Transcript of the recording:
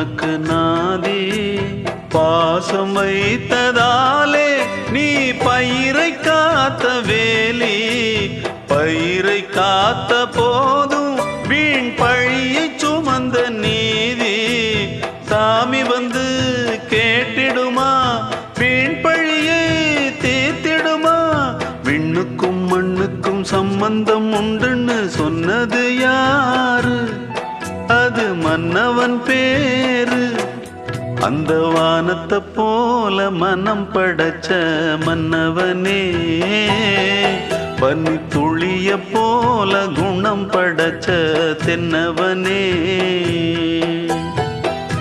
உனக்கு நாதி பாசம் வைத்ததாலே நீ பயிரை காத்த வேலி பயிரை காத்த போதும் வீண் பழியை சுமந்த நீதி சாமி வந்து கேட்டிடுமா வீண் பழியை தீர்த்திடுமா விண்ணுக்கும் மண்ணுக்கும் சம்பந்தம் உண்டுன்னு சொன்னது யாரு அது மன்னவன் பேரு அந்த வானத்தை போல மனம் படைச்ச மன்னவனே பனி துளிய போல குணம் படைச்ச தென்னவனே